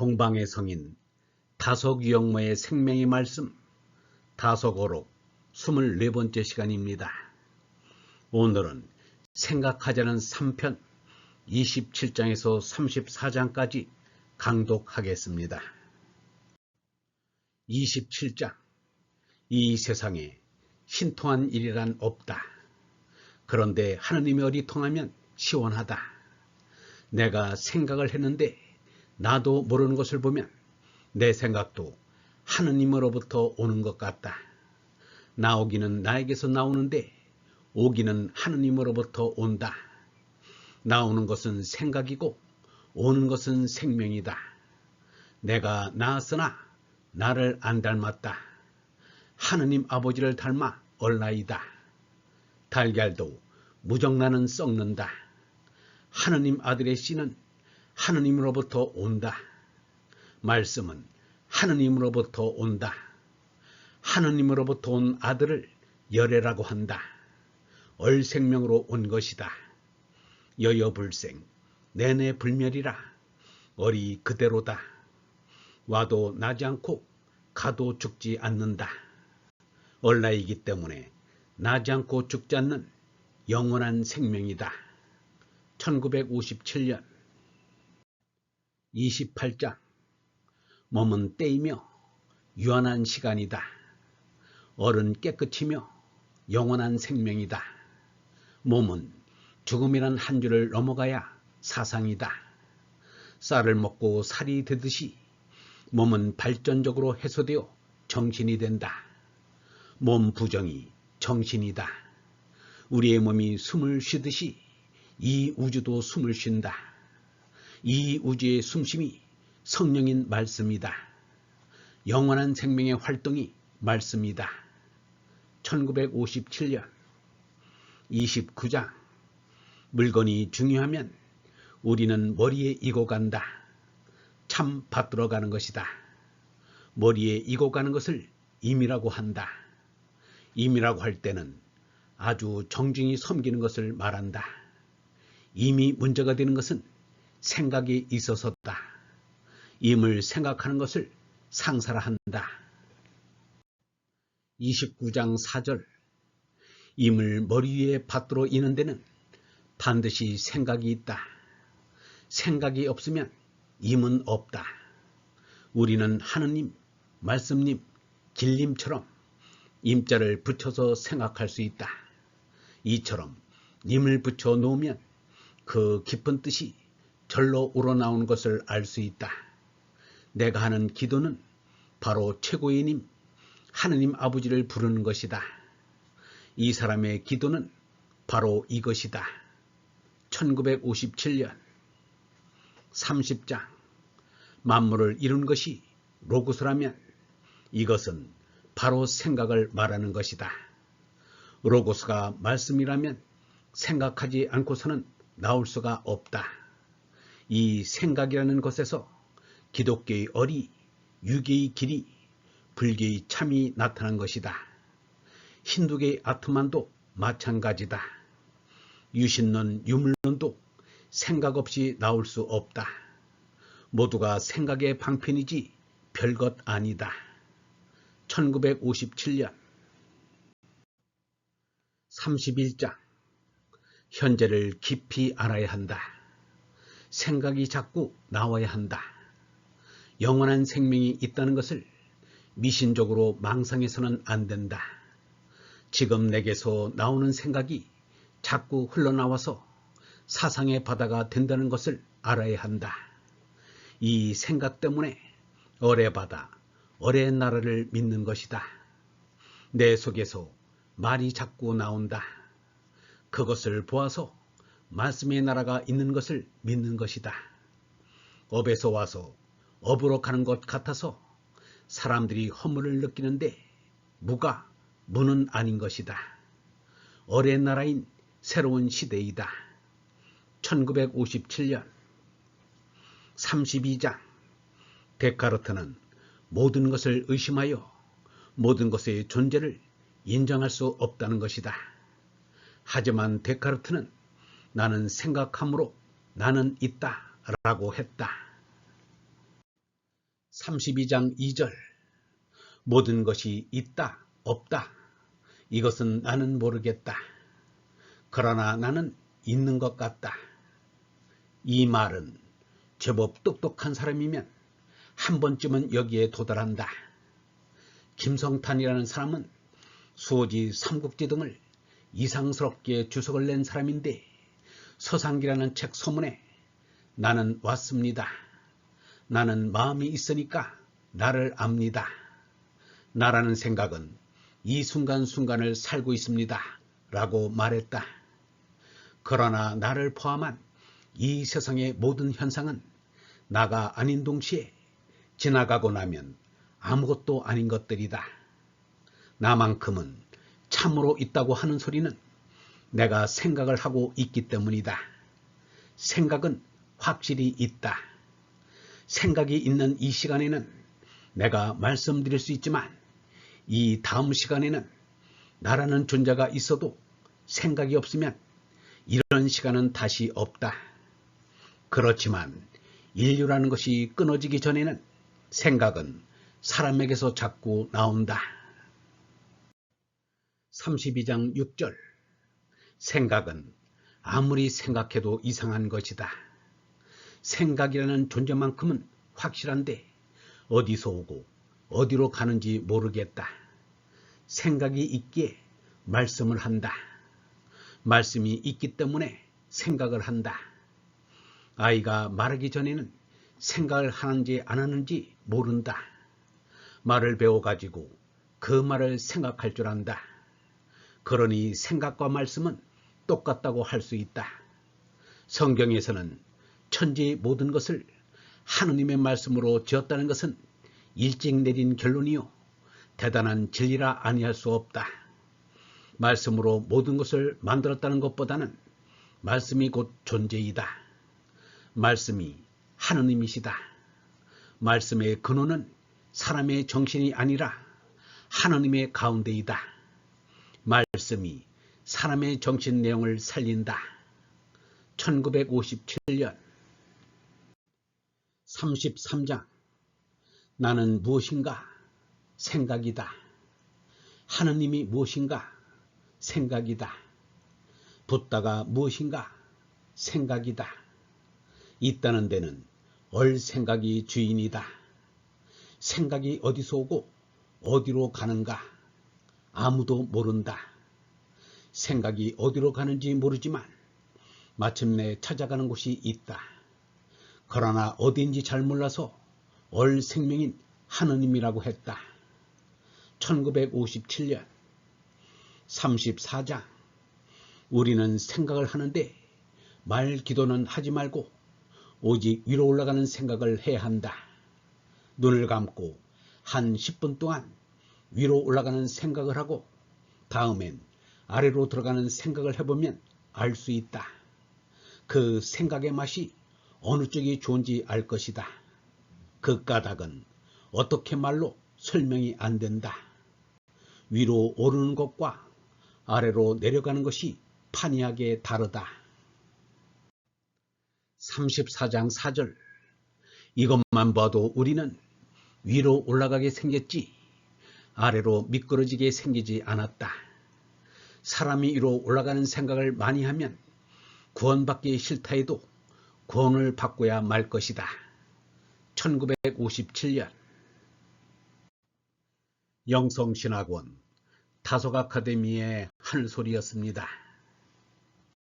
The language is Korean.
동방의 성인 다속유영모의 생명의 말씀 다속어록 24번째 시간입니다. 오늘은 생각하자는 3편 27장에서 34장까지 강독하겠습니다. 27장. 이 세상에 신통한 일이란 없다. 그런데 하느님의 어리통하면 시원하다. 내가 생각을 했는데 나도 모르는 것을 보면 내 생각도 하느님으로부터 오는 것 같다. 나오기는 나에게서 나오는데 오기는 하느님으로부터 온다. 나오는 것은 생각이고 오는 것은 생명이다. 내가 낳았으나 나를 안 닮았다. 하느님 아버지를 닮아 얼라이다. 달걀도 무정나는 썩는다. 하느님 아들의 씨는 하느님으로부터 온다. 말씀은 하느님으로부터 온다. 하느님으로부터 온 아들을 열애라고 한다. 얼생명으로 온 것이다. 여여불생 내내 불멸이라 얼이 그대로다. 와도 나지 않고 가도 죽지 않는다. 얼라이기 때문에 나지 않고 죽지 않는 영원한 생명이다. 1957년 28장. 몸은 때이며 유한한 시간이다. 얼은 깨끗이며 영원한 생명이다. 몸은 죽음이란 한 줄을 넘어가야 사상이다. 쌀을 먹고 살이 되듯이 몸은 발전적으로 해소되어 정신이 된다. 몸 부정이 정신이다. 우리의 몸이 숨을 쉬듯이 이 우주도 숨을 쉰다. 이 우주의 숨쉼이 성령인 말씀이다. 영원한 생명의 활동이 말씀이다. 1957년 29장. 물건이 중요하면 우리는 머리에 이고 간다. 참 받들어 가는 것이다. 머리에 이고 가는 것을 임이라고 한다. 임이라고 할 때는 아주 정중히 섬기는 것을 말한다. 임이 문제가 되는 것은 생각이 있어서다. 임을 생각하는 것을 상사라 한다. 29장 4절. 임을 머리 위에 받들어 이는 데는 반드시 생각이 있다. 생각이 없으면 임은 없다. 우리는 하느님, 말씀님, 길님처럼 임자를 붙여서 생각할 수 있다. 이처럼 임을 붙여 놓으면 그 깊은 뜻이 절로 우러나오는 것을 알 수 있다. 내가 하는 기도는 바로 최고의 님, 하느님 아버지를 부르는 것이다. 이 사람의 기도는 바로 이것이다. 1957년 30장. 만물을 이룬 것이 로고스라면 이것은 바로 생각을 말하는 것이다. 로고스가 말씀이라면 생각하지 않고서는 나올 수가 없다. 이 생각이라는 것에서 기독교의 얼이, 유교의 길이, 불교의 참이 나타난 것이다. 힌두교의 아트만도 마찬가지다. 유신론, 유물론도 생각 없이 나올 수 없다. 모두가 생각의 방편이지 별것 아니다. 1957년 31장. 현재를 깊이 알아야 한다. 생각이 자꾸 나와야 한다. 영원한 생명이 있다는 것을 미신적으로 망상해서는 안 된다. 지금 내게서 나오는 생각이 자꾸 흘러나와서 사상의 바다가 된다는 것을 알아야 한다. 이 생각 때문에 얼의 바다, 얼의 나라를 믿는 것이다. 내 속에서 말이 자꾸 나온다. 그것을 보아서 말씀의 나라가 있는 것을 믿는 것이다. 업에서 와서 업으로 가는 것 같아서 사람들이 허물을 느끼는데 무가 무는 아닌 것이다. 얼의 나라인 새로운 시대이다. 1957년 32장. 데카르트는 모든 것을 의심하여 모든 것의 존재를 인정할 수 없다는 것이다. 하지만 데카르트는 나는 생각함으로 나는 있다 라고 했다. 32장 2절. 모든 것이 있다, 없다. 이것은 나는 모르겠다. 그러나 나는 있는 것 같다. 이 말은 제법 똑똑한 사람이면 한 번쯤은 여기에 도달한다. 김성탄이라는 사람은 수호지, 삼국지 등을 이상스럽게 주석을 낸 사람인데 서상기라는 책 서문에 나는 왔습니다. 나는 마음이 있으니까 나를 압니다. 나라는 생각은 이 순간순간을 살고 있습니다. 라고 말했다. 그러나 나를 포함한 이 세상의 모든 현상은 나가 아닌 동시에 지나가고 나면 아무것도 아닌 것들이다. 나만큼은 참으로 있다고 하는 소리는 내가 생각을 하고 있기 때문이다. 생각은 확실히 있다. 생각이 있는 이 시간에는 내가 말씀드릴 수 있지만 이 다음 시간에는 나라는 존재가 있어도 생각이 없으면 이런 시간은 다시 없다. 그렇지만 인류라는 것이 끊어지기 전에는 생각은 사람에게서 자꾸 나온다. 32장 6절. 생각은 아무리 생각해도 이상한 것이다. 생각이라는 존재만큼은 확실한데 어디서 오고 어디로 가는지 모르겠다. 생각이 있기에 말씀을 한다. 말씀이 있기 때문에 생각을 한다. 아이가 말하기 전에는 생각을 하는지 안 하는지 모른다. 말을 배워가지고 그 말을 생각할 줄 안다. 그러니 생각과 말씀은 똑같다고 할 수 있다. 성경에서는 천지의 모든 것을 하느님의 말씀으로 지었다는 것은 일찍 내린 결론이요 대단한 진리라 아니할 수 없다. 말씀으로 모든 것을 만들었다는 것보다는 말씀이 곧 존재이다. 말씀이 하느님이시다. 말씀의 근원은 사람의 정신이 아니라 하느님의 가운데이다. 말씀이 사람의 정신 내용을 살린다. 1957년 33장. 나는 무엇인가? 생각이다. 하느님이 무엇인가? 생각이다. 붓다가 무엇인가? 생각이다. 있다는 데는 생각이 주인이다. 생각이 어디서 오고 어디로 가는가? 아무도 모른다. 생각이 어디로 가는지 모르지만 마침내 찾아가는 곳이 있다. 그러나 어디인지 잘 몰라서 생명인 하느님이라고 했다. 1957년 34장. 우리는 생각을 하는데 말 기도는 하지 말고 오직 위로 올라가는 생각을 해야 한다. 눈을 감고 한 10분 동안 위로 올라가는 생각을 하고 다음엔 아래로 들어가는 생각을 해보면 알 수 있다. 그 생각의 맛이 어느 쪽이 좋은지 알 것이다. 그 까닭은 어떻게 말로 설명이 안 된다. 위로 오르는 것과 아래로 내려가는 것이 판이하게 다르다. 34장 4절. 이것만 봐도 우리는 위로 올라가게 생겼지 아래로 미끄러지게 생기지 않았다. 사람이 위로 올라가는 생각을 많이 하면 구원받기 싫다 해도 구원을 받고야 말 것이다. 1957년 영성신학원 다속 아카데미의 하늘소리였습니다.